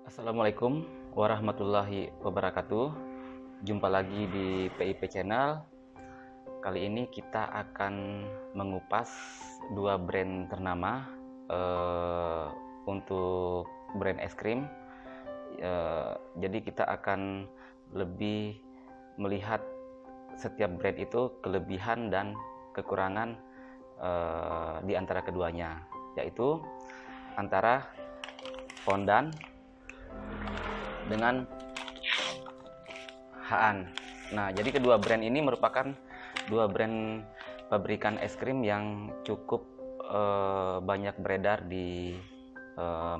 Assalamualaikum warahmatullahi wabarakatuh. Jumpa lagi di PIP Channel. Kali ini kita akan mengupas dua brand ternama untuk brand es krim. Jadi kita akan lebih melihat setiap brand itu kelebihan dan kekurangan di antara keduanya, yaitu antara Fondant dengan Haan. Nah, jadi kedua brand ini merupakan dua brand pabrikan es krim yang cukup banyak beredar di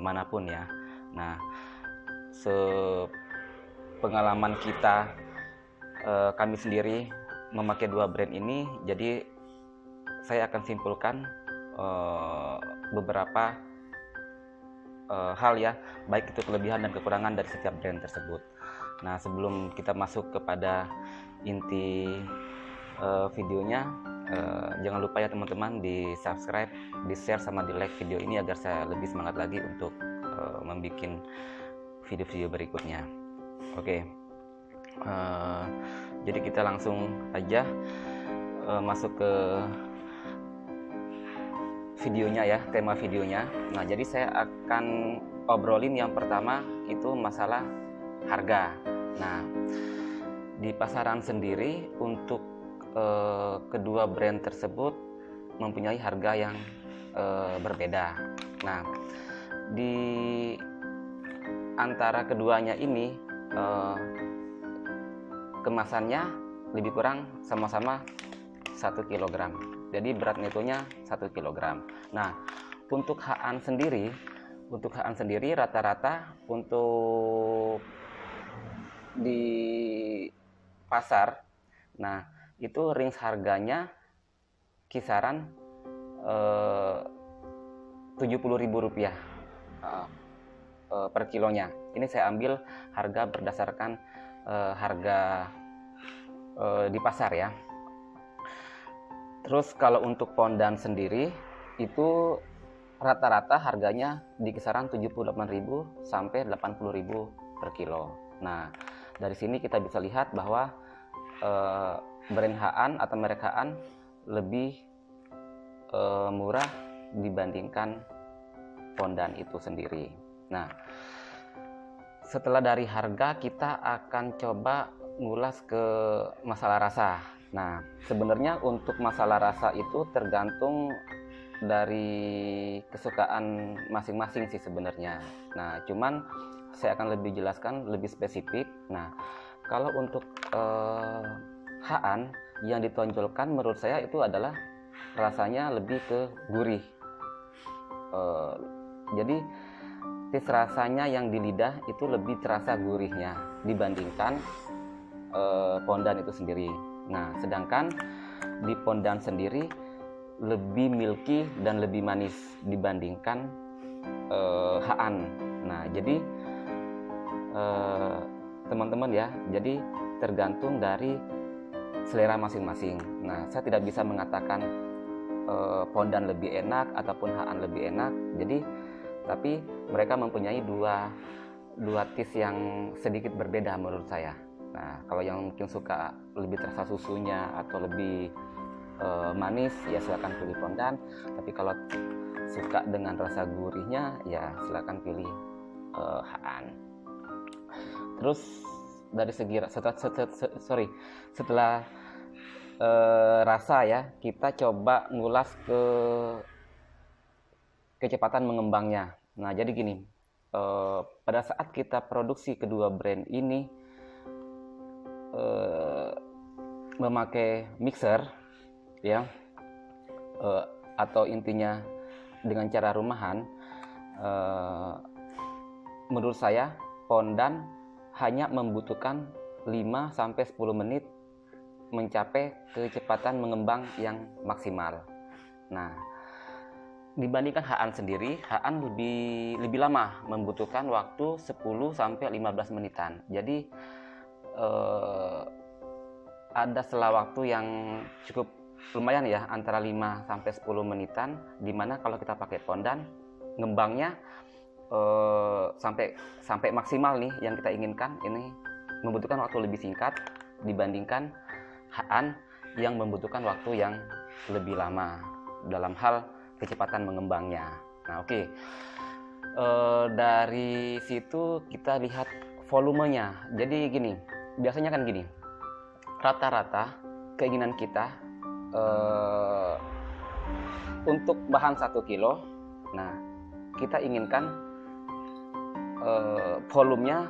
manapun ya. Nah, sepengalaman kita, kami sendiri memakai dua brand ini, jadi saya akan simpulkan beberapa hal ya, baik itu kelebihan dan kekurangan dari setiap brand tersebut. Nah, sebelum kita masuk kepada inti videonya, jangan lupa ya teman-teman di subscribe, di share, sama di like video ini agar saya lebih semangat lagi untuk membuat video-video berikutnya. Oke, jadi kita langsung aja masuk ke videonya ya, tema videonya. Nah, jadi saya akan obrolin yang pertama itu masalah harga. Nah, di pasaran sendiri untuk kedua brand tersebut mempunyai harga yang berbeda. Nah, di antara keduanya ini kemasannya lebih kurang sama-sama 1 kg. Jadi berat netonya 1 kg. Nah, untuk Haan sendiri rata-rata untuk di pasar, nah itu range harganya kisaran Rp70.000 per kilonya. Ini saya ambil harga berdasarkan harga di pasar ya. Terus kalau untuk Fondant sendiri itu rata-rata harganya di kisaran 78.000 sampai 80.000 per kilo. Nah, dari sini kita bisa lihat bahwa brand Haan atau merek Haan lebih murah dibandingkan Fondant itu sendiri. Nah, setelah dari harga, kita akan coba ngulas ke masalah rasa. Nah, sebenarnya untuk masalah rasa itu tergantung dari kesukaan masing-masing sih sebenarnya. Nah, cuman saya akan lebih jelaskan lebih spesifik. Nah, kalau untuk Haan yang ditonjolkan menurut saya itu adalah rasanya lebih ke gurih. Jadi tis rasanya yang di lidah itu lebih terasa gurihnya dibandingkan Fondant itu sendiri. Nah, sedangkan di Fondant sendiri lebih milky dan lebih manis dibandingkan Haan. Nah, jadi teman-teman ya, jadi tergantung dari selera masing-masing. Nah, saya tidak bisa mengatakan Fondant lebih enak ataupun Haan lebih enak. Jadi, tapi mereka mempunyai dua taste yang sedikit berbeda menurut saya. Nah, kalau yang mungkin suka lebih terasa susunya atau lebih manis, ya silakan pilih Fondant. Tapi kalau suka dengan rasa gurihnya, ya silakan pilih Haan. Terus dari segi setelah rasa ya, kita coba ngulas ke kecepatan mengembangnya. Nah, jadi gini, pada saat kita produksi kedua brand ini memakai mixer ya, atau intinya dengan cara rumahan, menurut saya Fondant hanya membutuhkan 5-10 menit mencapai kecepatan mengembang yang maksimal. Nah, dibandingkan Haan sendiri, Haan lebih lama, membutuhkan waktu 10-15 menitan. Jadi ada selang waktu yang cukup lumayan ya, antara 5-10 menitan, dimana kalau kita pakai Fondant ngembangnya sampai maksimal nih yang kita inginkan ini membutuhkan waktu lebih singkat dibandingkan HAN yang membutuhkan waktu yang lebih lama dalam hal kecepatan mengembangnya. Nah, oke. Dari situ kita lihat volumenya. Jadi gini, biasanya kan gini, rata-rata keinginan kita untuk bahan 1 kilo, nah kita inginkan volumenya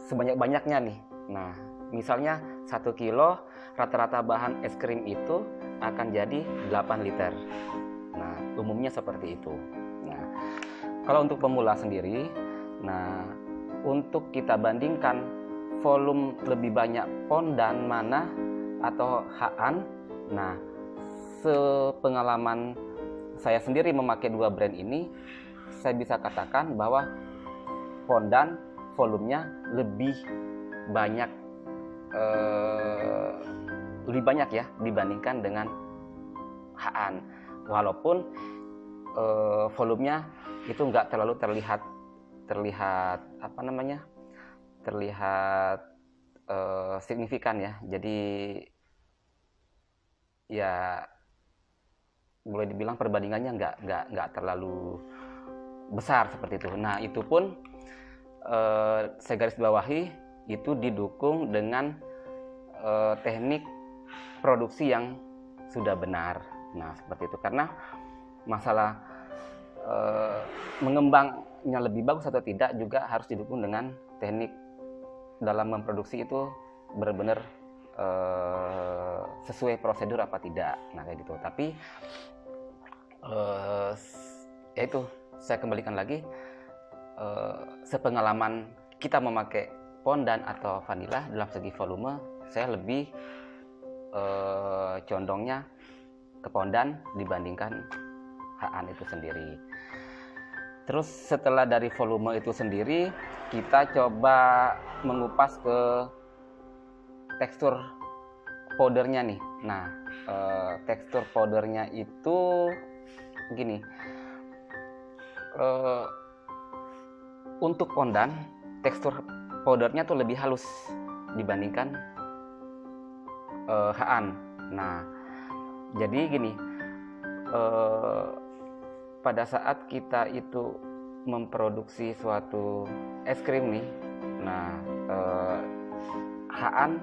sebanyak-banyaknya nih. Nah, misalnya 1 kilo rata-rata bahan es krim itu akan jadi 8 liter. Nah, umumnya seperti itu. Nah, kalau untuk pemula sendiri, nah untuk kita bandingkan volume lebih banyak pondan mana atau HAN, nah sepengalaman saya sendiri memakai 2 brand ini, saya bisa katakan bahwa pondan volumenya lebih banyak ya dibandingkan dengan HAN, walaupun volumenya itu nggak terlalu terlihat signifikan ya. Jadi ya boleh dibilang perbandingannya nggak terlalu besar seperti itu. Nah, itu pun saya garis bawahi itu didukung dengan teknik produksi yang sudah benar. Nah, seperti itu. Karena masalah mengembangnya lebih bagus atau tidak juga harus didukung dengan teknik dalam memproduksi itu benar-benar sesuai prosedur apa tidak. Nah, kayak gitu. Tapi ya itu, saya kembalikan lagi, sepengalaman kita memakai pondan atau vanilla dalam segi volume, saya lebih condongnya ke pondan dibandingkan HAN itu sendiri. Terus setelah dari volume itu sendiri, kita coba mengupas ke tekstur powdernya nih. Nah, tekstur powdernya itu gini, untuk pondan tekstur powdernya tuh lebih halus dibandingkan HAN. Nah, jadi gini, pada saat kita itu memproduksi suatu es krim nih, nah HAN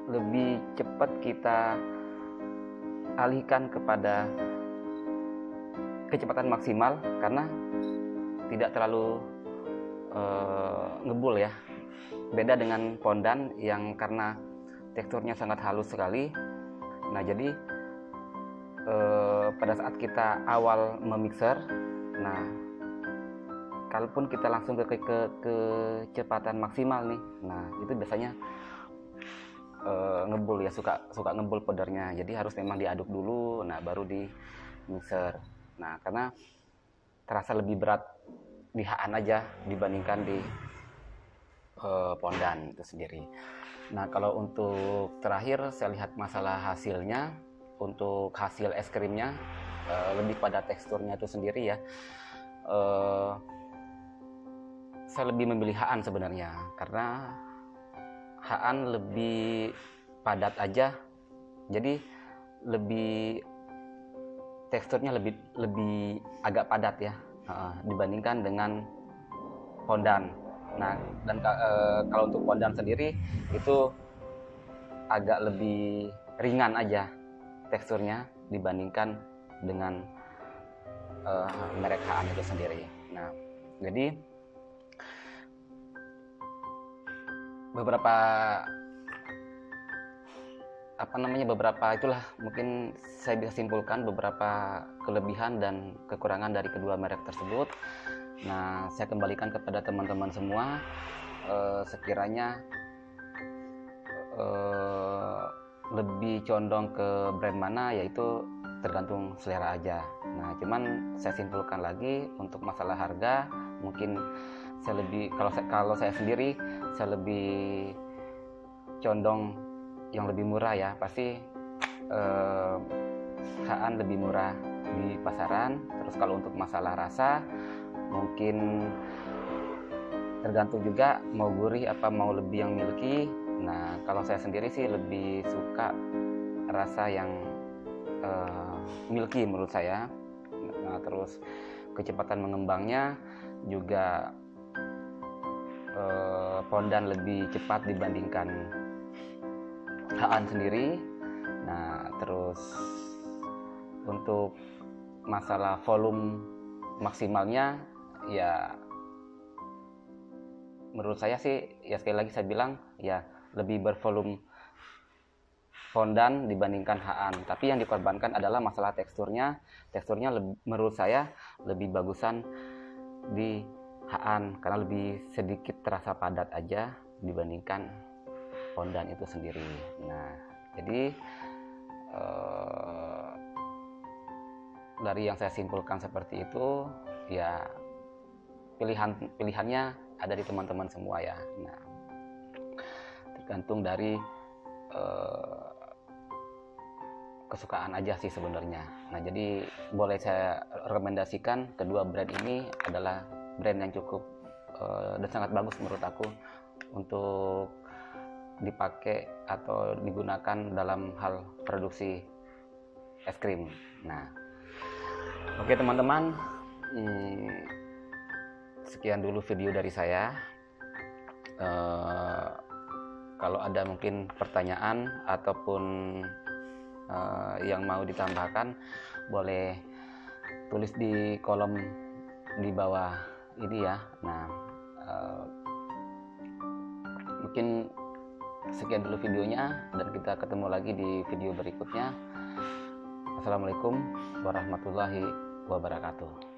lebih cepat kita alihkan kepada kecepatan maksimal karena tidak terlalu ngebul ya. Beda dengan pondan yang karena teksturnya sangat halus sekali. Nah, jadi pada saat kita awal memixer, nah kalaupun kita langsung ke kecepatan maksimal nih, nah itu biasanya ngebul ya, suka ngebul powdernya. Jadi harus memang diaduk dulu, nah baru di mixer. Nah, karena terasa lebih berat di HAN aja dibandingkan di pondan itu sendiri. Nah, kalau untuk terakhir saya lihat masalah hasilnya, untuk hasil es krimnya lebih pada teksturnya itu sendiri ya. Saya lebih memilih HAN sebenarnya karena HAN lebih padat aja, jadi lebih teksturnya lebih agak padat ya dibandingkan dengan pondan. Nah, dan kalau untuk pondan sendiri itu agak lebih ringan aja teksturnya dibandingkan dengan merek HAN itu sendiri. Nah, jadi beberapa itulah mungkin saya bisa simpulkan beberapa kelebihan dan kekurangan dari kedua merek tersebut. Nah, saya kembalikan kepada teman-teman semua, sekiranya lebih condong ke brand mana, yaitu tergantung selera aja. Nah, cuman saya simpulkan lagi untuk masalah harga, mungkin saya lebih, kalau saya sendiri saya lebih condong yang lebih murah ya. Pasti HAN lebih murah di pasaran. Terus kalau untuk masalah rasa, Mungkin tergantung juga mau gurih apa mau lebih yang milky. Nah, kalau saya sendiri sih lebih suka rasa yang milky menurut saya. Nah, terus kecepatan mengembangnya juga Pondan lebih cepat dibandingkan Haan sendiri. Nah, terus untuk masalah volume maksimalnya ya menurut saya sih ya sekali lagi saya bilang ya lebih bervolume Pondan dibandingkan Haan, tapi yang dikorbankan adalah masalah teksturnya. Menurut saya lebih bagusan di Haan karena lebih sedikit terasa padat aja dibandingkan Pondan itu sendiri. Nah, jadi dari yang saya simpulkan seperti itu ya pilihannya ada di teman-teman semua ya. Nah, tergantung dari kesukaan aja sih sebenarnya. Nah, jadi boleh saya rekomendasikan kedua brand ini adalah brand yang cukup dan sangat bagus menurut aku untuk dipakai atau digunakan dalam hal produksi es krim. Nah, oke teman-teman, sekian dulu video dari saya. Kalau ada mungkin pertanyaan ataupun yang mau ditambahkan, boleh tulis di kolom di bawah ini ya. Nah, mungkin sekian dulu videonya dan kita ketemu lagi di video berikutnya. Assalamualaikum warahmatullahi wabarakatuh.